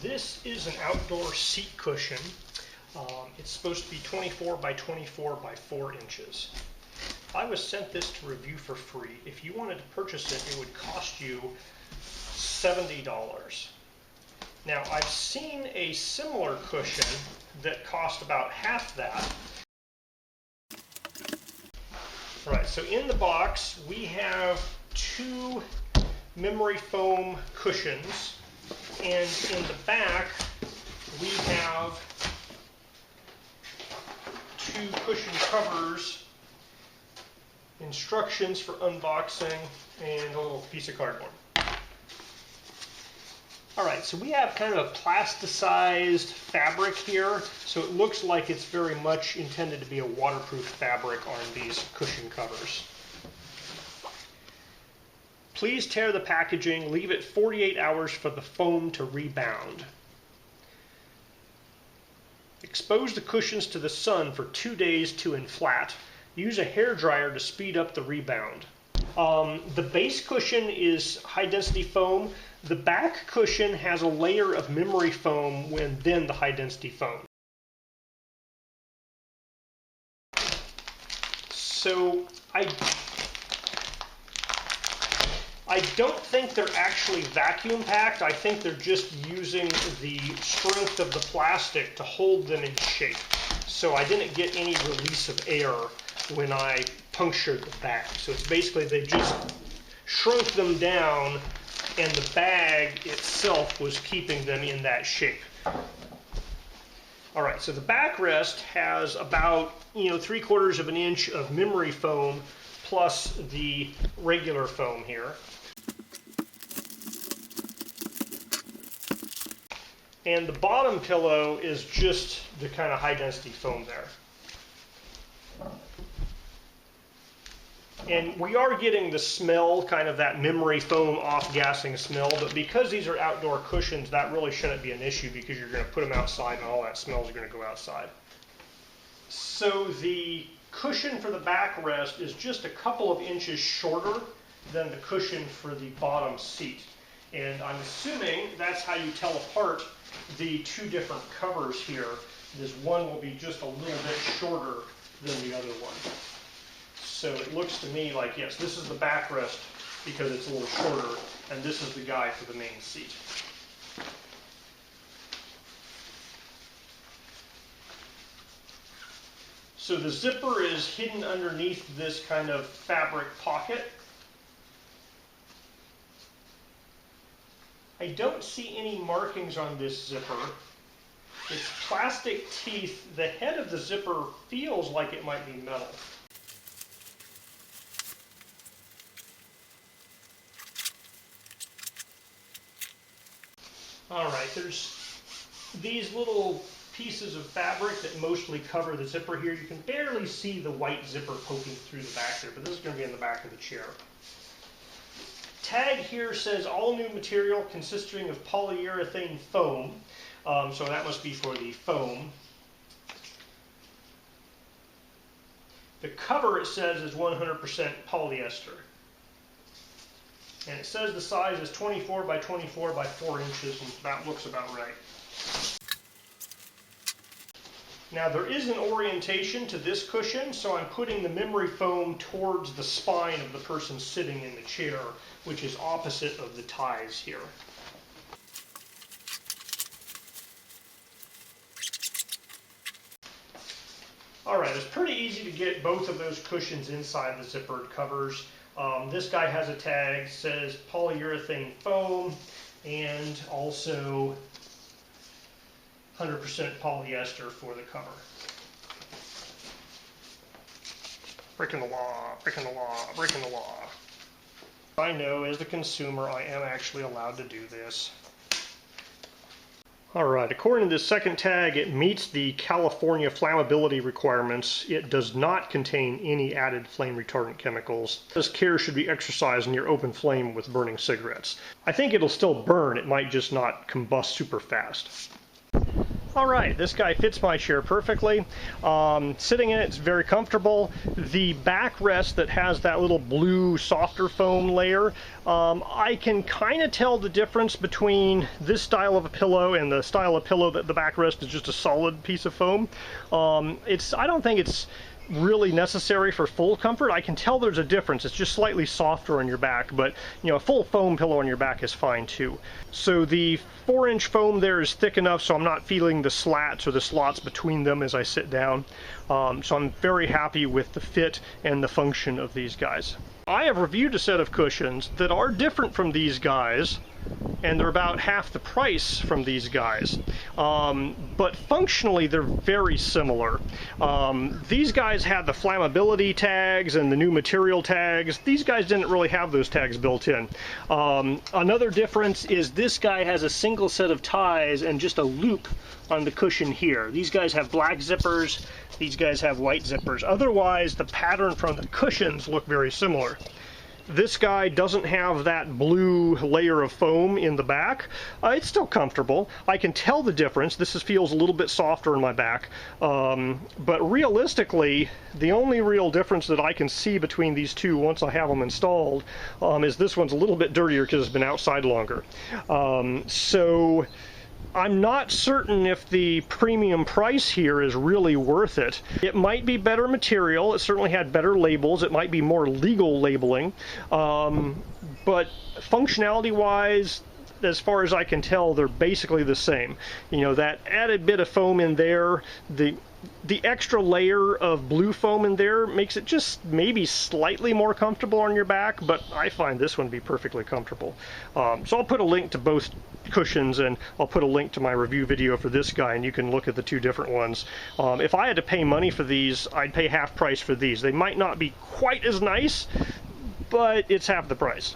This is an outdoor seat cushion. It's supposed to be 24 by 24 by 4 inches. I was sent this to review for free. If you wanted to purchase it, it would cost you $70. Now, I've seen a similar cushion that cost about half that. All right, so in the box, we have 2 memory foam cushions, and in the back, we have 2 cushion covers, instructions for unboxing, and a little piece of cardboard. Alright, so we have kind of a plasticized fabric here, so it looks like it's very much intended to be a waterproof fabric on these cushion covers. Please tear the packaging, leave it 48 hours for the foam to rebound. Expose the cushions to the sun for 2 days to inflat. Use a hairdryer to speed up the rebound. The base cushion is high density foam. The back cushion has a layer of memory foam and then the high density foam. So I don't think they're actually vacuum packed. I think they're just using the strength of the plastic to hold them in shape. So I didn't get any release of air when I punctured the bag. So it's basically they just shrunk them down and the bag itself was keeping them in that shape. Alright, so the backrest has about 3/4 of an inch of memory foam plus the regular foam here. And the bottom pillow is just the kind of high density foam there. And we are getting the smell, kind of that memory foam off-gassing smell, but because these are outdoor cushions, that really shouldn't be an issue because you're going to put them outside and all that smell is going to go outside. So the cushion for the backrest is just a couple of inches shorter than the cushion for the bottom seat. And I'm assuming that's how you tell apart the 2 different covers here. This one will be just a little bit shorter than the other one. So it looks to me like, yes, this is the backrest because it's a little shorter, and this is the guy for the main seat. So the zipper is hidden underneath this kind of fabric pocket. I don't see any markings on this zipper. It's plastic teeth. The head of the zipper feels like it might be metal. Alright, there's these little pieces of fabric that mostly cover the zipper here. You can barely see the white zipper poking through the back there, but this is going to be in the back of the chair. Tag here says all new material consisting of polyurethane foam, so that must be for the foam. The cover, it says, is 100% polyester. And it says the size is 24 by 24 by 4 inches, and that looks about right. Now there is an orientation to this cushion, so I'm putting the memory foam towards the spine of the person sitting in the chair, which is opposite of the ties here. Alright, it's pretty easy to get both of those cushions inside the zippered covers. This guy has a tag, says polyurethane foam, and also 100% polyester for the cover. Breaking the law, breaking the law, breaking the law. I know as the consumer I am actually allowed to do this. Alright, according to this second tag, it meets the California flammability requirements. It does not contain any added flame retardant chemicals. This care should be exercised near open flame with burning cigarettes. I think it'll still burn, it might just not combust super fast. All right, this guy fits my chair perfectly. Sitting in it's very comfortable. The backrest that has that little blue softer foam layer, I can kind of tell the difference between this style of a pillow and the style of pillow that the backrest is just a solid piece of foam. I don't think it's really necessary for full comfort. I can tell there's a difference. It's just slightly softer on your back, but you know, a full foam pillow on your back is fine too. So the 4-inch foam there is thick enough so I'm not feeling the slats or the slots between them as I sit down. So I'm very happy with the fit and the function of these guys. I have reviewed a set of cushions that are different from these guys, and they're about half the price from these guys. But functionally, they're very similar. These guys had the flammability tags and the new material tags. These guys didn't really have those tags built in. Another difference is this guy has a single set of ties and just a loop on the cushion here. These guys have black zippers. These guys have white zippers. Otherwise, the pattern from the cushions look very similar. This guy doesn't have that blue layer of foam in the back. It's still comfortable. I can tell the difference. This feels a little bit softer in my back. But realistically, the only real difference that I can see between these two once I have them installed is this one's a little bit dirtier because it's been outside longer. So I'm not certain if the premium price here is really worth it. It might be better material. It certainly had better labels. It might be more legal labeling. But functionality-wise, as far as I can tell, they're basically the same. You know, that added bit of foam in there, the extra layer of blue foam in there makes it just maybe slightly more comfortable on your back, but I find this one to be perfectly comfortable. So I'll put a link to both cushions, and I'll put a link to my review video for this guy, and you can look at the two different ones. If I had to pay money for these, I'd pay half price for these. They might not be quite as nice, but it's half the price.